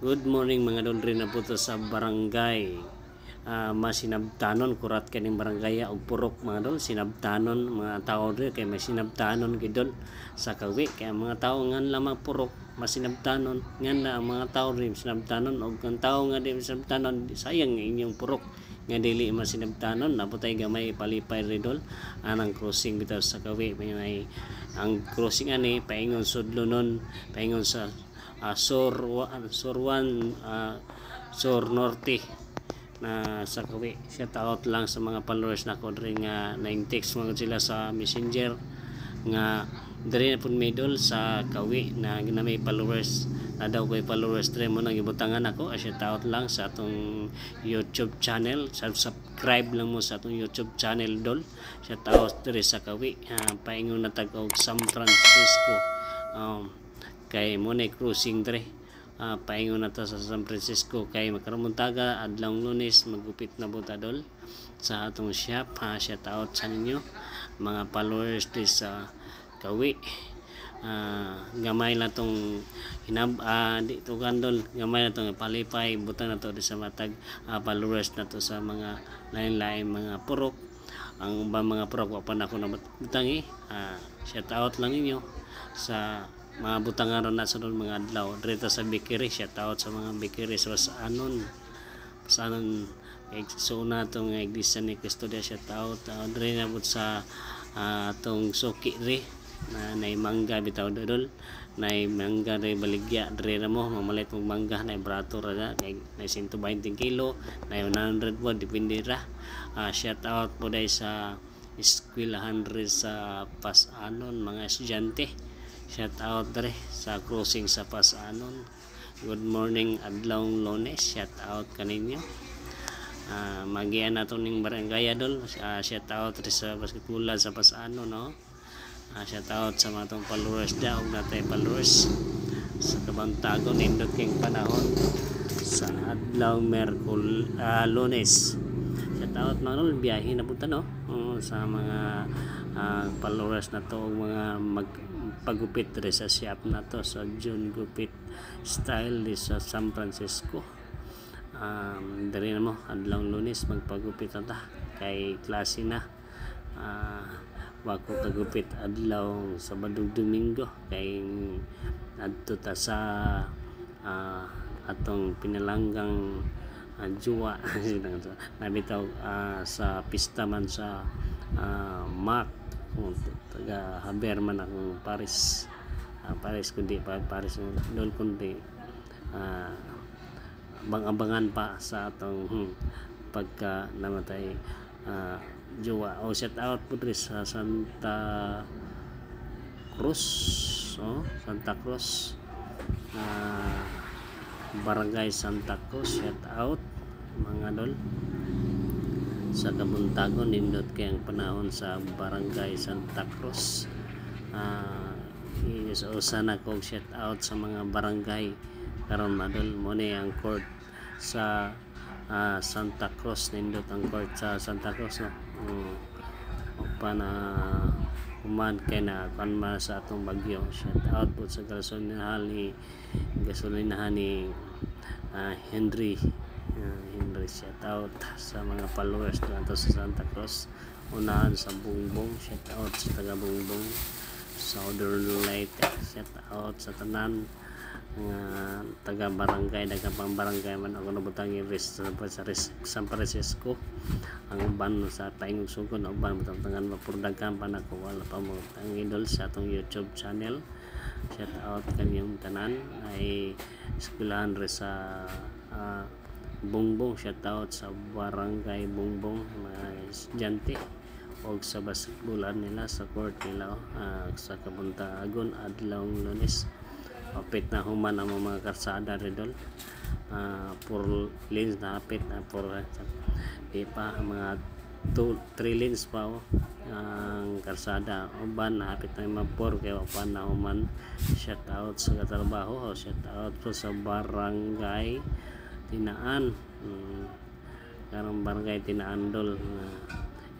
Good morning mga dol na po sa barangay masinabtanon kurat kaning barangay og purok mga dol sinabtanon mga tao rin kay may sinabtanon gidol sa kawi kay mga tao ngan lamang purok masinabtanon ngan na ang mga tao rin sinabtanon og ang tao nga di sinabtanon sayang inyong purok nga dili masinabtanon naputay gamay palipay ridol anang crossing bitaw sa kawi may ang crossing ani paingon sudlonon paingon sa Sur 1 Sur Norte na sa kawi. Shout out lang sa mga followers na ko rin nga na-text mga sila sa messenger nga diri na pud middle sa kawi na may followers na daw ko'y followers diri mo nang ibutangan ako. Shout out lang sa atong YouTube channel, subscribe lang mo sa atong YouTube channel dol. Shout out diri sa kawi paingon na tag-og San Francisco kay mo na cruising dre paingon na ta sa San Francisco kay makarumuntaga adlawng Lunes magupit na butadol sa atong shop shout out sa ninyo mga followers di sa kawi gamay na tong di to gandol gamay na tong palipay butang na to di sa matag followers na to sa mga lain-lain mga purok ang mga purok wa pa na ako nabutangi shout out lang ninyo sa mga butangan na sa doon mga adlaw dito sa bakery shout out sa mga bakery sa anon so na itong iglesia ni Cristo dia shout out dre na po sa itong suki ri na mangga bitaw dodol na mangga ri baligya dre na mo mamalit mong mangga na brato ra na 120 kilo na 100 po depende ra shout out po dahil sa eskwelahan ri sa Pasanon mga estudyante. Shout out dere sa crossing sa Pasanon. Good morning adlawng Lunes. Shout out kaninyo. Magian nato ning barangay dol. Shout out dere sa basketball sa Pasanon no. Shout out sa mga tong followers daw natay followers sa Kabantagon nindot king panahon sa adlawng Lunes. Shout out mga dol biyahe na punta no sa mga followers na to mga pagupit rin sa shop na to sa June Gupit Style sa San Francisco dari na mo adlawng Lunes magpagupit na ta kay klase na wako pagupit adlaw Sabado Domingo kay adto ta sa atong pinalanggang juwa nabitaw sa pista man sa Mac taga haber man akong Paris kundi Paris dol kundi abang-abangan pa sa atong pagka namatay jowa shout out po sa Santa Cruz Santa Cruz barangay Santa Cruz shout out mga dol sa Kabuntagon nindot kay ang panahon sa barangay Santa Cruz usa na kog shout out sa mga barangay karon madol mo ni ang court sa Santa Cruz nindot ang court sa Santa Cruz no pa na human kay na kanma sa atong bagyo shout out po sa gasolinahan ni Henry shout out sa mga followers dito sa Santa Cruz unahan sa Bungbong shout out sa taga Bungbong Southern Leyte shout out sa tanan taga barangay daga pang barangay man ako nabutang sa San Francisco ang uban sa paingog sugod ang uban matangan mapurdagan pa nako wala pa mo ang idol sa atong YouTube channel shout out kanyang tanan ay eskwelahan ri sa Bungbong shout out sa barangay Bungbong mga estudyante o sa basketballan nila sa court nila sa Kabuntagon adlawng Lunes apit na human ang mga karsada ridol 4 lanes na apit na 4 di pa mga 3 lanes pa ang karsada uban na apit na mga 4 kaya pa na human shout out sa katrabaho shout out po sa barangay Tinaan karong barangay Tinaan dol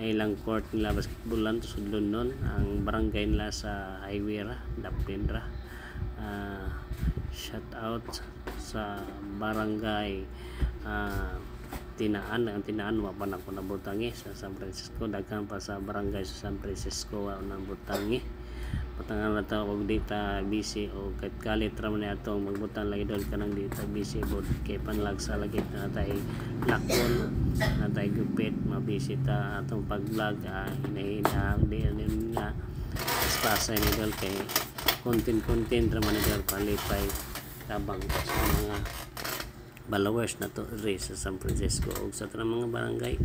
ilang court nila basketballan sudlon nun ang barangay nila sa highway ra Daplin ra shout out sa barangay Tinaan. Ang Tinaan wa pa na ko nabutangi sa San Francisco, daghan pa sa barangay sa San Francisco wa nabutangi. Patangan na ta og data busy o kahit kalit ra man atong magbutang lagi dol kanang data busy bod kay panlagsa lagi na tay lakon na tay gupit mabisi ta atong pag-vlog hinahina di na espasa ni dol kay content ra man dol palipay tabang sa mga followers na to rin sa San Francisco o sa tanang mga barangay.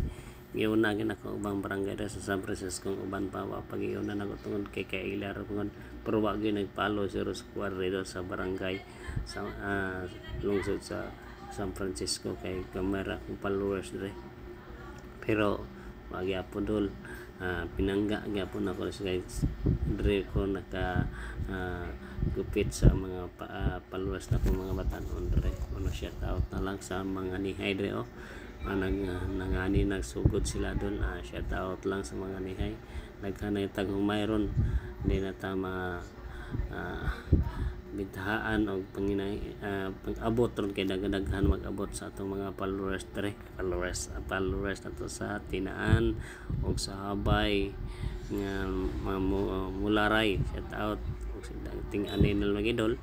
Giunagin ako ubang barangay sa San Francisco uban pa wa pag-iunan ako tungod kay kailar tungod pero wa gyud nagpalo sa Roscuadro sa barangay sa lungsod sa San Francisco kay kamera kung followers dire. Pero wa gyapon dol pinangga gyapon ako sa guys dire ko naka gupit sa mga followers na ko mga batanon dire. Ano shout out na lang sa mga nihay dire nangani nagsugod sila doon. Shout out lang sa mga nihay nagkanay tag humayron di na ta mga bidhaan o pang-abot ron kay daghan mag-abot sa atong mga followers dire followers na to sa Tinaan o sa Habay nga Mularay. Shout out ting aninal magidol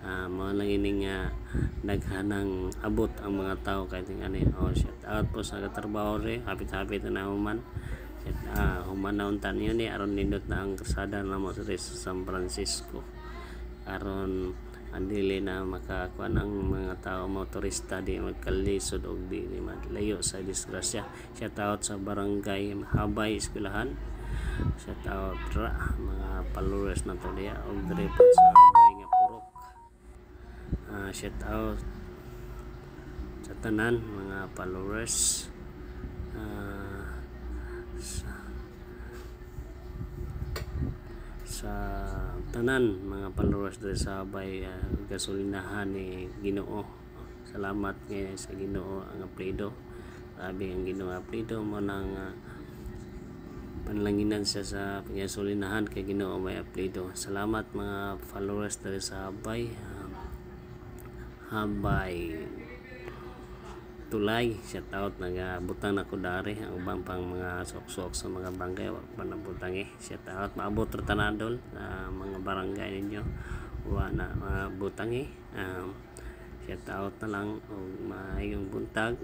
mo lang ini nga naghanang abot ang mga tao kay ting ani. Shout out po sa katrabaho re hapit-hapit na human human na untan yun aron nindot na ang kasada na mo sa San Francisco aron andili na makakuha ng mga tao motorista di magkalisod o di layo sa disgrasya. Shout out sa barangay Habay Eskwelahan. Shout out ra mga followers na to diya og dire sa Habay nga Purok. Shout out sa tanan mga followers sa tanan mga followers dito sa Habay gasolinahan ni Ginoo. Salamat ngayon sa Ginoo ang apelyido. Sabi ang Ginoo apelyido mo nang panlanginan siya sa gasolinahan kay Ginoo may apelyido. Salamat mga followers dito sa Habay Tulay. Shout out nagabutang na ko dari ang ubang pang mga sok-sok sa mga barangay wa pa nabutangi. Shout out maabot ra tanan dol mga barangay ninyo wa na butangi. Shout out na lang og maayong buntag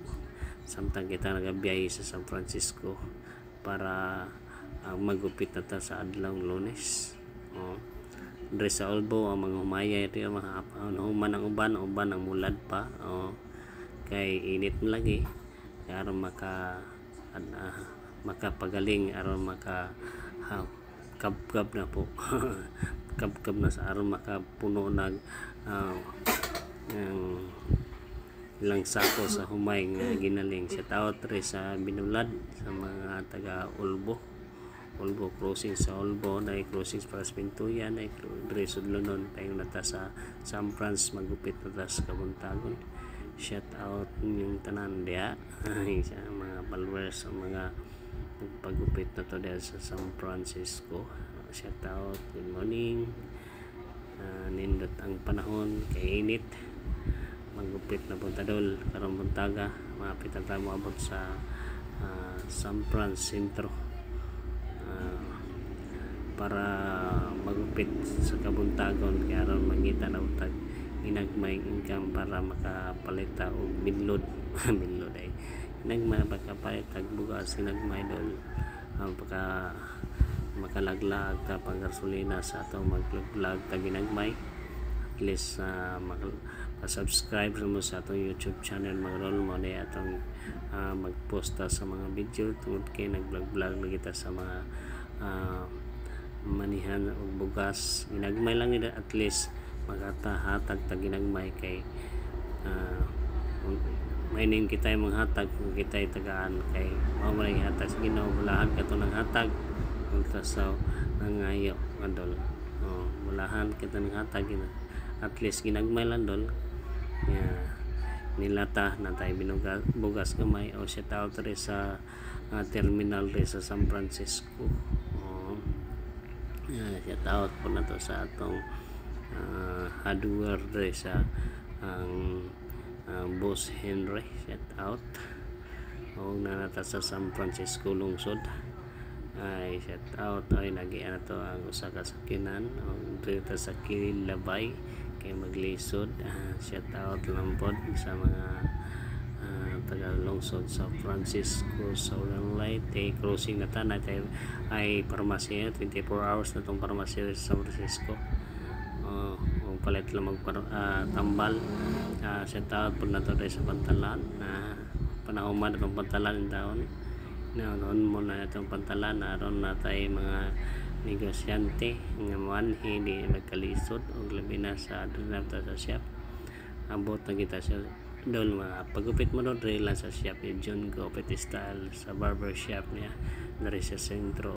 samtang kita nagabiyahe sa San Francisco para magupit na ta sa adlaw Lunes. Dre sa Olbo ang mga humaya ito mga human ang uban ang mulad pa kay init mo lagi aron makapagaling aron kabkab na po kabkab na sa aron makapuno nag ilang sako sa humay nga ginaling. Shout out rin sa binulad sa mga taga Olbo crossing sa Olbo na crossing para sa Pintuyan na dre sudlonon tayo nata sa San Franz magupit na sa Kabuntagon. Shout out yung tanan dia sa mga followers sa mga pagupit na to dahil sa San Francisco. Shout out, good morning. Nindot ang panahon kay init magupit na punta dol karong buntaga mapit na tayo maabot sa San Franz Sentro para magupit sa Kabuntagon kaya aron mangita na utag inagmay income para makapalita og binlod binlod ay inagmay makapalit og bugas inagmay dol pagka makalaglag ta pang gasolina sa ato mag-vlog tag inagmay at least subscribe mo sa atong YouTube channel mag-roll mo na atong magposta sa mga video tungod kay nag-vlog na kita sa mga manihan o bugas ginagmay lang nila at least maghatag tag ginagmay kay mainin kita yung mga hatag kung kita tagaan kay mamalay hatag sa Ginoo bulahan kato ng hatag kung sa nangayo adol bulahan kita ng hatag at least ginagmay lang dol nilata na tayo bugas gamay o shout out rin sa terminal rin sa San Francisco. Shout out po na to sa atong hardware rin sa ang Boss Henry, shout out. O nanata sa San Francisco lungsod ay shout out. Ay nagian to ang usa ka sakinan o dito sa Kilabay kay maglisod. Shout out lang pod sa mga taga lungsod sa Francisco Southern Light crossing na tanay ay pharmacy 24 hours na tong pharmacy sa San Francisco. Palit lang tambal. Shout out po na to sa Pantalan na panahuman itong Pantalan taon noon mo na itong Pantalan naroon na tayo mga negosyante nga man hindi magkalisod o labi na sa adunata sa shop. Abot na kita sa doon mga pagupit mo doon lang sa shop ni John Gupit Style sa barber shop niya dari sa sentro.